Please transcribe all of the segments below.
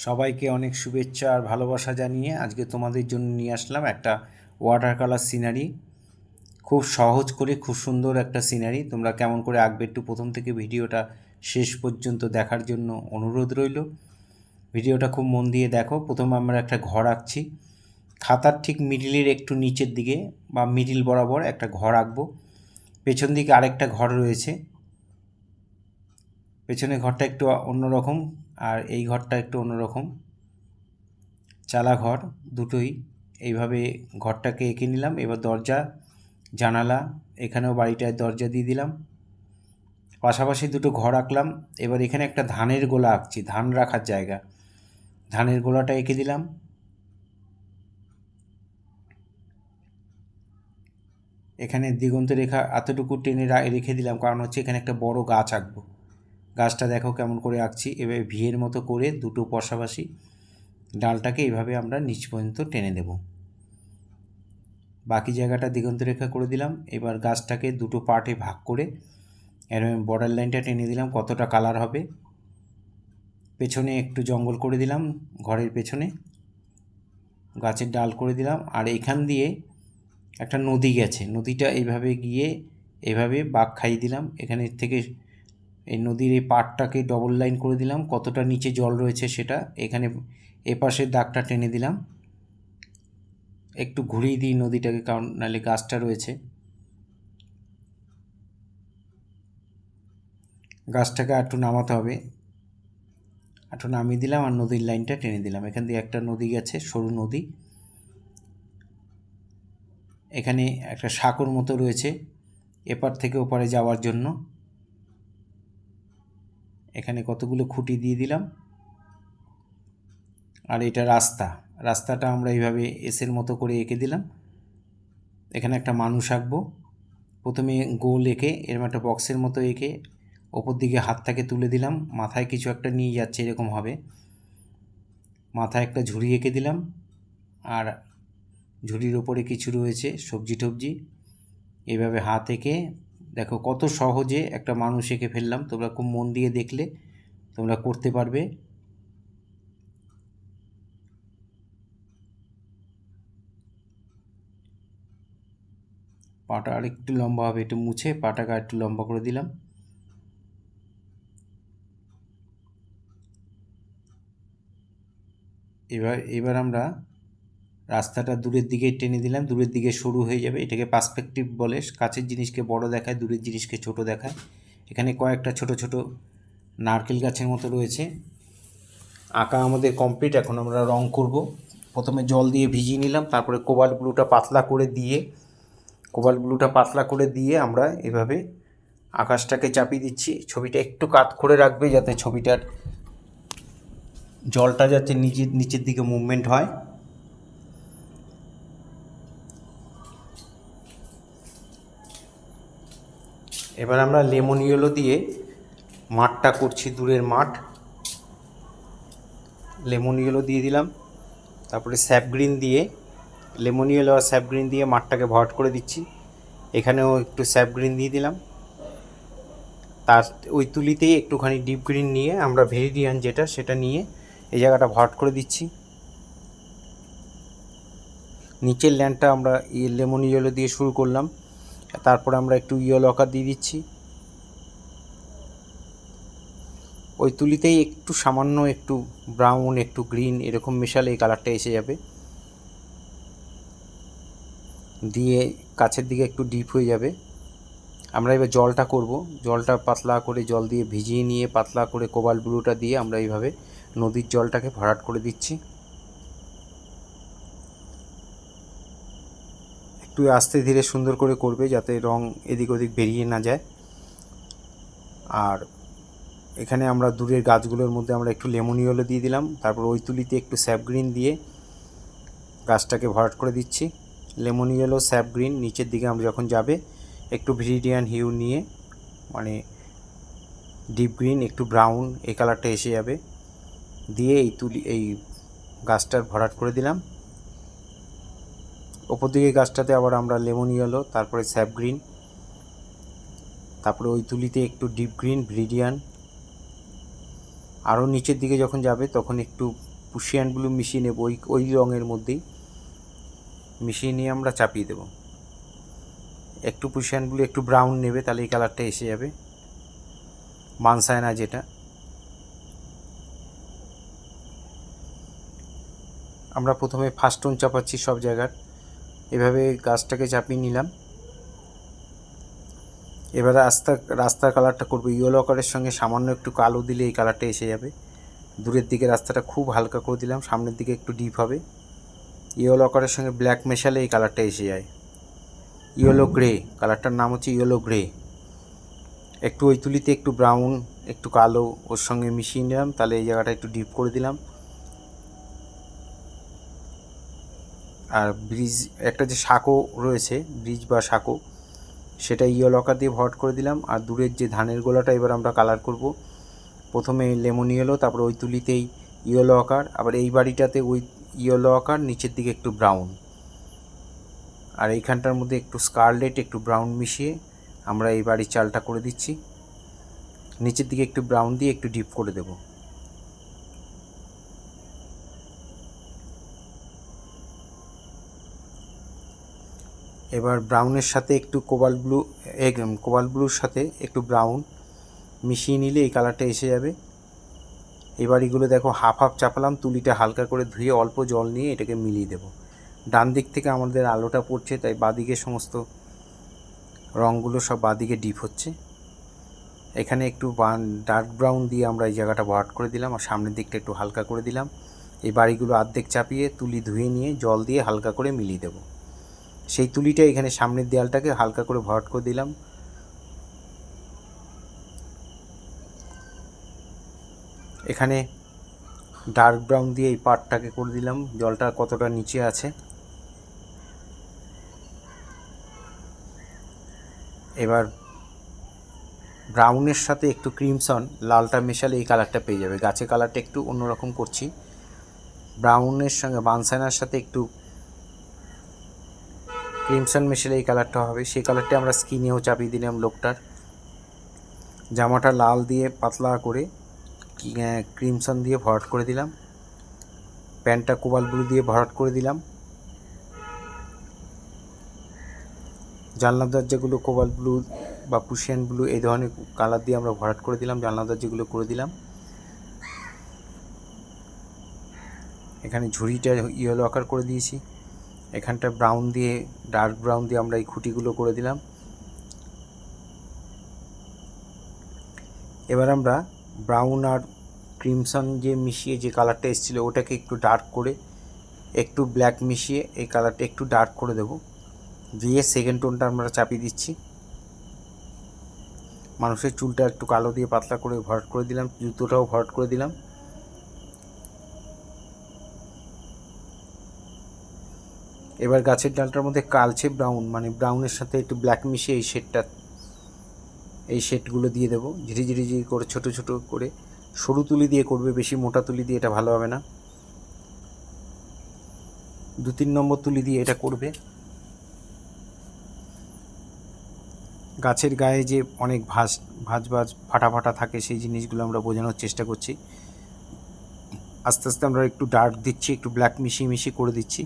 সবাইকে অনেক শুভেচ্ছা আর ভালোবাসা জানিয়ে আজকে তোমাদের জন্য নিয়ে আসলাম একটা ওয়াটার কালার সিনারি। খুব সহজ করে খুব সুন্দর একটা সিনারি। তোমরা কেমন করে আঁকবে একটু প্রথম থেকে ভিডিওটা শেষ পর্যন্ত দেখার জন্য অনুরোধ রইল। ভিডিওটা খুব মন দিয়ে দেখো। প্রথমে আমরা একটা ঘর আঁকছি। খাতার ঠিক মিডিলের একটু নিচের দিকে বা মিডিল বরাবর একটা ঘর আঁকবো। পেছন দিকে আরেকটা ঘর রয়েছে। পেছনের ঘরটা একটু অন্যরকম আর এই ঘরটা একটু অন্যরকম, চালা ঘর দুটোই। এইভাবে ঘরটাকে এঁকে নিলাম। এবার দরজা জানালা, এখানেও বাড়িটায় দরজা দিয়ে দিলাম। পাশাপাশি দুটো ঘর আঁকলাম। এবার এখানে একটা ধানের গোলা আঁকছি, ধান রাখার জায়গা। ধানের গোলাটা এঁকে দিলাম। এখানে দিগন্ত রেখা এতটুকু টেনে রেখে দিলাম, কারণ হচ্ছে এখানে একটা বড় গাছ আঁকবো। গাছটা দেখো কেমন করে আঁকছি। এবার ভিয়ের মতো করে দুটো পাশাপাশি ডালটাকে এইভাবে আমরা নিচ পর্যন্ত টেনে দেব। বাকি জায়গাটা দিগন্ত রেখা করে দিলাম। এবার গাছটাকে দুটো পার্টে ভাগ করে এরকম বর্ডার লাইনটা টেনে দিলাম। কতটা কালার হবে। পেছনে একটু জঙ্গল করে দিলাম, ঘরের পেছনে গাছের ডাল করে দিলাম। আর এখান দিয়ে একটা নদী গেছে, নদীটা এইভাবে গিয়ে এভাবে বাঁক খাইয়ে দিলাম। এখানে থেকে এই নদীর এই পাড়টাকে ডবল লাইন করে দিলাম। কতটা নিচে জল রয়েছে সেটা এখানে এপাশের দাগটা টেনে দিলাম। একটু ঘুরিয়ে দিই নদীটাকে, কারণ নাহলে গাছটা রয়েছে। গাছটাকে একটু নামাতে হবে, একটু নামিয়ে দিলাম আর নদীর লাইনটা টেনে দিলাম। এখান দিয়ে একটা নদী গেছে, সরু নদী। এখানে একটা সাঁকোর মতো রয়েছে এপার থেকে ওপারে যাওয়ার জন্য। এখানে কতগুলো খুঁটি দিয়ে দিলাম। আর এটা রাস্তা, রাস্তাটা আমরা এইভাবে এসের মতো করে এঁকে দিলাম। এখানে একটা মানুষ আঁকবো। প্রথমে গোল এঁকে এরকম একটা বক্সের মতো এঁকে ওপর দিকে হাতটাকে তুলে দিলাম, মাথায় কিছু একটা নিয়ে যাচ্ছে এরকম হবে। মাথায় একটা ঝুড়ি এঁকে দিলাম। আর ঝুড়ির ওপরে কিছু রয়েছে সবজি টবজি। এইভাবে হাত এঁকে দেখো কত সহজে একটা মানুষ এঁকে ফেললাম। তোমরা খুব মন দিয়ে দেখলে তোমরা করতে পারবে। পাটা আর একটু লম্বা হবে, একটু মুছে পাটাকে আর একটু লম্বা করে দিলাম। এবার আমরা রাস্তাটা দূরের দিকে টেনে দিলাম, দূরের দিকে সরু হয়ে যাবে। এটাকে পার্সপেক্টিভ বলে, কাছের জিনিসকে বড় দেখায়, দূরের জিনিসকে ছোট দেখায়। এখানে কয়েকটা ছোট ছোট নারকেল গাছের মতো রয়েছে। আঁকা আমাদের কমপ্লিট। এখন আমরা রং করব। প্রথমে জল দিয়ে ভিজিয়ে নিলাম, তারপরে কোবাল্ট ব্লুটা পাতলা করে দিয়ে আমরা এভাবে আকাশটাকে চাপিয়ে দিচ্ছি। ছবিটা একটু কাত করে রাখবে যাতে ছবিটার জলটা যাতে নিচের দিকে মুভমেন্ট হয়। এবার আমরা লেমন ইয়েলো দিয়ে মাঠটা করছি, দূরের মাঠ। লেমন ইয়েলো দিয়ে দিলাম, তারপরে স্যাপ গ্রিন দিয়ে, লেমন ইয়েলো আর স্যাপ গ্রিন দিয়ে মাঠটাকে ভরাট করে দিচ্ছি। এখানেও একটু স্যাপ গ্রিন দিয়ে দিলাম। তার ওই তুলিতেই একটুখানি ডিপ গ্রিন নিয়ে আমরা ভেরিডিয়ান যেটা সেটা নিয়ে এই জায়গাটা ভরাট করে দিচ্ছি। নিচের ল্যান্ডটা আমরা লেমন ইয়েলো দিয়ে শুরু করলাম, তারপরে আমরা একটু ইয়েলো আকার দিয়ে দিচ্ছি। ওই তুলিতেই একটু সামান্য একটু ব্রাউন একটু গ্রিন এরকম মেশালে এই কালারটা এসে যাবে। দিয়ে কাছের দিকে একটু ডিপ হয়ে যাবে। আমরা এবার জলটা করব। জলটা পাতলা করে জল দিয়ে ভিজিয়ে নিয়ে পাতলা করে কোবাল্ট ব্লুটা দিয়ে আমরা এইভাবে নদীর জলটাকে ভরাট করে দিচ্ছি। একটু আস্তে ধীরে সুন্দর করে করবে যাতে রং এদিক ওদিক বেরিয়ে না যায়। আর এখানে আমরা দূরের গাছগুলোর মধ্যে আমরা একটু লেমন ইয়েলো দিয়ে দিলাম। তারপর ওই তুলিতে একটু স্যাপ গ্রিন দিয়ে গাছটাকে ভরাট করে দিচ্ছি। লেমন ইয়েলো স্যাপ গ্রিন নিচের দিকে আমরা যখন যাবে একটু ভিরিডিয়ান হিউ নিয়ে, মানে ডিপ গ্রিন একটু ব্রাউন এই কালারটা এসে যাবে। দিয়ে এই গাছটার ভরাট করে দিলাম। ওপর দিকে গাছটাতে আবার আমরা লেমন ইয়েলো, তারপরে স্যাপ গ্রিন, তারপরে ওই তুলিতে একটু ডিপ গ্রিন ভিরিডিয়ান, আরও নিচের দিকে যখন যাবে তখন একটু পুশিয়ান ব্লু মিশিয়ে নেব, ওই রঙের মধ্যেই মিশিয়ে নিয়ে আমরা চাপিয়ে দেব। একটু পুশিয়ান ব্লু একটু ব্রাউন নেবে, তাহলে এই কালারটা এসে যাবে, মানসায়না যেটা। আমরা প্রথমে ফার্স্ট টোন চাপাচ্ছি সব জায়গার, এভাবে গাছটাকে চাপিয়ে নিলাম। এবারে রাস্তার কালারটা করবো ইয়েলো কালারের সঙ্গে সামান্য একটু কালো দিলে এই কালারটা এসে যাবে। দূরের দিকে রাস্তাটা খুব হালকা করে দিলাম, সামনের দিকে একটু ডিপ হবে। ইয়েলো কালারের সঙ্গে ব্ল্যাক মেশালে এই কালারটা এসে যায়, ইয়েলো গ্রে, কালারটার নাম হচ্ছে ইয়েলো গ্রে। একটু ওই তুলিতে একটু ব্রাউন একটু কালো ওর সঙ্গে মিশিয়ে নিলাম, তাহলে এই জায়গাটা একটু ডিপ করে দিলাম। আর ব্রিজ একটা যে সাঁকো রয়েছে, ব্রিজ বা সাঁকো, সেটা ইয়েলো কালার দিয়ে ভরাট করে দিলাম। আর দূরের যে ধানের গোলাটা এবার আমরা কালার করব, প্রথমে লেমন ইয়েলো, তারপরে ওই তুলিতেই ইয়েলো আকার, আবার এই বাড়িটাতে ওই ইয়েলো আকার, নিচের দিকে একটু ব্রাউন, আর এইখানটার মধ্যে একটু স্কারলেট একটু ব্রাউন মিশিয়ে আমরা এই বাড়ির চালটা করে দিচ্ছি। নিচের দিকে একটু ব্রাউন দিয়ে একটু ডিপ করে দেব। এবার ব্রাউনের সাথে একটু কোবাল্ট ব্লুর সাথে একটু ব্রাউন মিশিয়ে নিলে এই কালারটা এসে যাবে। এই বাড়িগুলো দেখো হাফ হাফ চাপালাম, তুলিটা হালকা করে ধুয়ে অল্প জল নিয়ে এটাকে মিলিয়ে দেব। ডান দিক থেকে আমাদের আলোটা পড়ছে, তাই বাদিকে সমস্ত রঙগুলো সব বাদিকে ডিপ হচ্ছে। এখানে একটু ডার্ক ব্রাউন দিয়ে আমরা এই জায়গাটা ভরাট করে দিলাম, আর সামনের দিকটা একটু হালকা করে দিলাম। এই বাড়িগুলো অর্ধেক চাপিয়ে তুলি ধুয়ে নিয়ে জল দিয়ে হালকা করে মিলিয়ে দেব। সেই তুলিটা এখানে সামনের দেয়ালটাকে হালকা করে ভরাট করে দিলাম। এখানে ডার্ক ব্রাউন দিয়ে এই পার্টটাকে করে দিলাম, জলটা কতটা নিচে আছে। এবার ব্রাউনের সাথে একটু ক্রিমসন লালটা মেশালে এই কালারটা পেয়ে যাবে। গাছের কালারটা একটু অন্যরকম করছি, ব্রাউনের সঙ্গে বানসাইনার সাথে একটু ক্রিমসন মেশালে এই কালারটা হবে। সেই কালারটা আমরা স্কিনেও চাপিয়ে দিলাম। লোকটার জামাটা লাল দিয়ে পাতলা করে ক্রিমসন দিয়ে ভরাট করে দিলাম, প্যান্টটা কোবাল্ট ব্লু দিয়ে ভরাট করে দিলাম। জানলা দরজাগুলো কোবাল্ট ব্লু বা পুশিয়ান ব্লু এই ধরনের কালার দিয়ে আমরা ভরাট করে দিলাম, জানলা দরজাগুলো করে দিলাম। এখানে ঝুড়িটা ইয়েলো আকার করে দিয়েছি, এখানটা ব্রাউন দিয়ে ডার্ক ব্রাউন দিয়ে আমরা এই খুঁটিগুলো করে দিলাম। এবার আমরা ব্রাউন আর ক্রিমসন যে মিশিয়ে যে কালারটা এসেছিলো ওটাকে একটু ডার্ক করে একটু ব্ল্যাক মিশিয়ে এই কালারটা একটু ডার্ক করে দেব, দিয়ে সেকেন্ড টোনটা আমরা চাপিয়ে দিচ্ছি। মানুষের চুলটা একটু কালো দিয়ে পাতলা করে ভরাট করে দিলাম, জুতোটাও ভরাট করে দিলাম। এবার গাছের ডালটার মধ্যে কালচে ব্রাউন, মানে ব্রাউনের সাথে একটু ব্ল্যাক মিশিয়ে এই শেডগুলো দিয়ে দেবো। ঝিরি ঝিরি ঝিরি করে ছোটো ছোটো করে, সরু তুলি দিয়ে করবে, বেশি মোটা তুলি দিয়ে এটা ভালো হবে না। 2-3 নম্বর তুলি দিয়ে এটা করবে। গাছের গায়ে যে অনেক ভাঁজ ফাটা ফাটা থাকে, সেই জিনিসগুলো আমরা বোঝানোর চেষ্টা করছি। আস্তে আস্তে আমরা একটু ডার্ক দিচ্ছি, একটু ব্ল্যাক মিশিয়ে করে দিচ্ছি।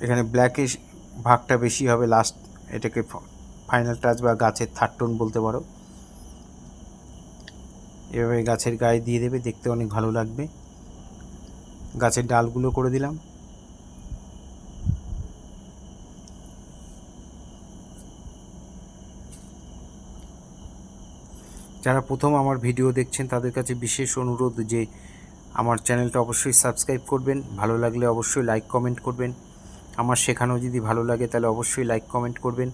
এখানে ব্ল্যাকের ভাগটা বেশি হবে লাস্ট, এটাকে ফাইনাল টাচ বা গাছের থার্ড টোন বলতে পারো। এভাবে গাছের গায়ে দিয়ে দেবে, দেখতে অনেক ভালো লাগবে। গাছের ডালগুলো করে দিলাম। যারা প্রথম আমার ভিডিও দেখছেন তাদের কাছে বিশেষ অনুরোধ যে আমার চ্যানেলটা অবশ্যই সাবস্ক্রাইব করবেন, ভালো লাগলে অবশ্যই লাইক কমেন্ট করবেন। আমার শেখানো যদি ভালো লাগে তাহলে অবশ্যই লাইক কমেন্ট করবেন।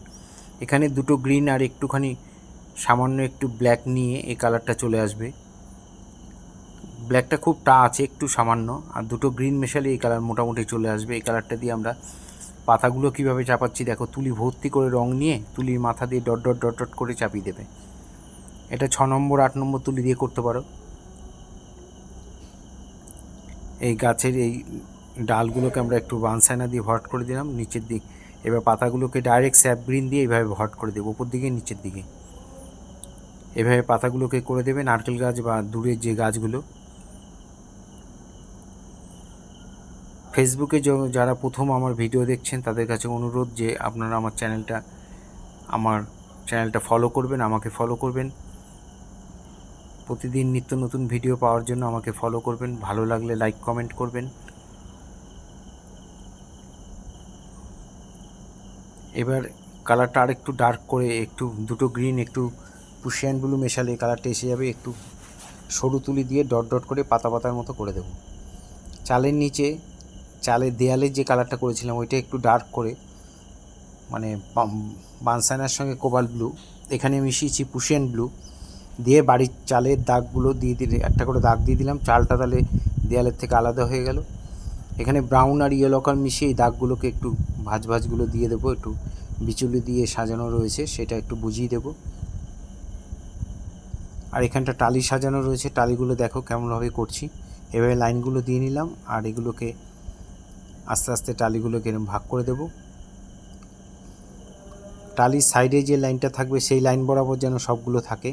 এখানে দুটো গ্রিন আর একটুখানি সামান্য একটু ব্ল্যাক নিয়ে এই কালারটা চলে আসবে। ব্ল্যাকটা খুব আছে একটু সামান্য, আর দুটো গ্রিন মেশালে এই কালার মোটামুটি চলে আসবে। এই কালারটা দিয়ে আমরা পাতাগুলো কীভাবে চাপাচ্ছি দেখো, তুলি ভর্তি করে রং নিয়ে তুলির মাথা দিয়ে ডট ডট ডট ডট করে চাপিয়ে দেবে। এটা 6 নম্বর 8 নম্বর তুলি দিয়ে করতে পারো। এই গাছের এই ডালগুলোকে আমরা একটু বানসাইনা দিয়ে ভরাট করে দিলাম নিচের দিক। এবার পাতাগুলোকে ডাইরেক্ট স্যাপ গ্রিন দিয়ে এইভাবে ভরাট করে দেবো উপর দিকে নিচের দিকে। এভাবে পাতাগুলোকে করে দেবে, নারকেল গাছ বা দূরের যে গাছগুলো। ফেসবুকে যারা প্রথম আমার ভিডিও দেখছেন তাদের কাছে অনুরোধ যে আপনারা আমার চ্যানেলটা ফলো করবেন, আমাকে ফলো করবেন। প্রতিদিন নিত্য নতুন ভিডিও পাওয়ার জন্য আমাকে ফলো করবেন। ভালো লাগলে লাইক কমেন্ট করবেন। এবার কালারটা আর একটু ডার্ক করে, একটু দুটো গ্রিন একটু পুশিয়ান ব্লু মেশালে কালারটা এসে যাবে। একটু সরু তুলি দিয়ে ডট ডট করে পাতা পাতার মতো করে দেবো। চালের দেয়ালে যে কালারটা করেছিলাম ওইটা একটু ডার্ক করে, মানে বানসাইনার সঙ্গে কোবাল্ট ব্লু এখানে মিশিয়েছি পুশিয়ান ব্লু দিয়ে বাড়ির চালের দাগগুলো দিয়ে দিলে, একটা করে দাগ দিয়ে দিলাম। চালটা তাহলে দেয়ালের থেকে আলাদা হয়ে গেল। এখানে ব্রাউন আর ইয়েলো কালার মিশিয়ে এই দাগগুলোকে একটু ভাঁজগুলো দিয়ে দেবো। একটু বিচুলি দিয়ে সাজানো রয়েছে, সেটা একটু বুঝিয়ে দেবো। আর এখানটা টালি সাজানো রয়েছে, টালিগুলো দেখো কেমনভাবে করছি। এভাবে লাইনগুলো দিয়ে নিলাম, আর এগুলোকে আস্তে আস্তে টালিগুলোকে এরকম ভাগ করে দেব। টালির সাইডে যে লাইনটা থাকবে সেই লাইন বরাবর যেন সবগুলো থাকে,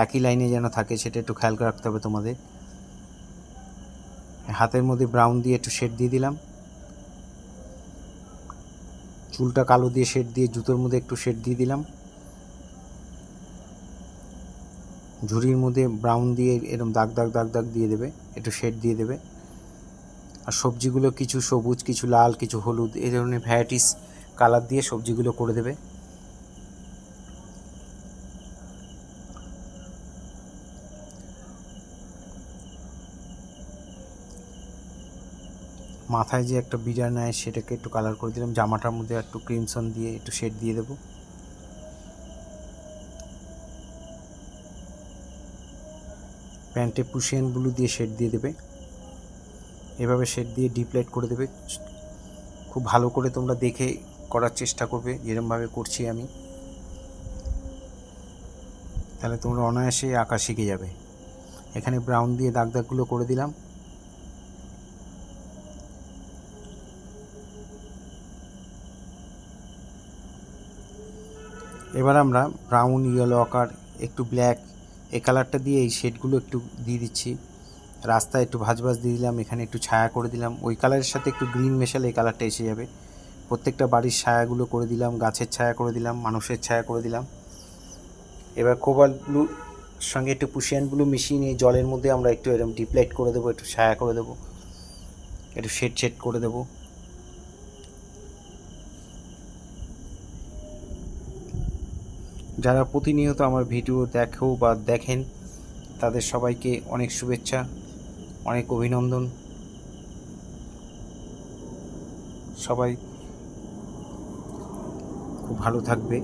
একই লাইনে যেন থাকে, সেটা একটু খেয়াল রাখতে হবে তোমাদের। হাতের মধ্যে ব্রাউন দিয়ে একটু শেড দিয়ে দিলাম, চুলটা কালো দিয়ে শেড দিয়ে, জুতোর মধ্যে একটু শেড দিয়ে দিলাম, ঝুড়ির মধ্যে ব্রাউন দিয়ে এরকম দাগ দাগ দাগ দাগ দিয়ে দেবে, একটু শেড দিয়ে দেবে। আর সবজিগুলো কিছু সবুজ, কিছু লাল, কিছু হলুদ, এই ধরনের ভ্যারাইটিস কালার দিয়ে সবজিগুলো করে দেবে। মাথায় যে একটা বিড়া নেয় সেটাকে একটু কালার করে দিলাম। জামাটার মধ্যে একটু ক্রিমসন দিয়ে একটু শেড দিয়ে দেবো। প্যান্টে পুশিয়ান ব্লু দিয়ে শেড দিয়ে দেবে। এভাবে শেড দিয়ে ডিপ লাইট করে দেবে। খুব ভালো করে তোমরা দেখে করার চেষ্টা করবে, যেরকমভাবে করছি আমি, তাহলে তোমরা অনায়াসে আঁকা শিখে যাবে। এখানে ব্রাউন দিয়ে দাগ দাগগুলো করে দিলাম। এবার আমরা ব্রাউন, ইয়েলো আকার, একটু ব্ল্যাক, এই কালারটা দিয়ে এই শেডগুলো একটু দিয়ে দিচ্ছি। রাস্তায় একটু ভাঁজ দিয়ে দিলাম, এখানে একটু ছায়া করে দিলাম। ওই কালারের সাথে একটু গ্রিন মেশালে এই কালারটা এসে যাবে। প্রত্যেকটা বাড়ির ছায়াগুলো করে দিলাম, গাছের ছায়া করে দিলাম, মানুষের ছায়া করে দিলাম। এবার কোবাল্ট ব্লুর সঙ্গে একটু পুশিয়ান ব্লু মিশিয়ে নিয়ে জলের মধ্যে আমরা একটু এরকম ডিপ লাইট করে দেবো, একটু ছায়া করে দেবো, একটু শেড করে দেবো। যারা প্রতিনিয়ত আমার ভিডিও দেখো বা দেখেন তাদের সবাইকে অনেক শুভেচ্ছা, অনেক অভিনন্দন। সবাই খুব ভালো থাকবে।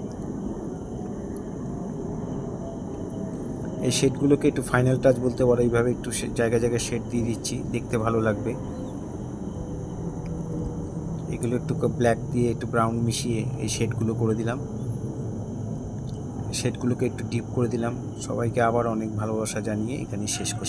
এই শেডগুলোকে একটু ফাইনাল টাচ বলতে পারো। এইভাবে একটু জায়গায় জায়গায় শেড দিয়ে দিচ্ছি, দেখতে ভালো লাগবে। এগুলো একটু ব্ল্যাক দিয়ে একটু ব্রাউন মিশিয়ে এই শেডগুলো করে দিলাম। শেডগুলোকে একটু ডিপ করে দিলাম। সবাইকে আবার অনেক ভালোবাসা জানিয়ে এখানে শেষ করছি।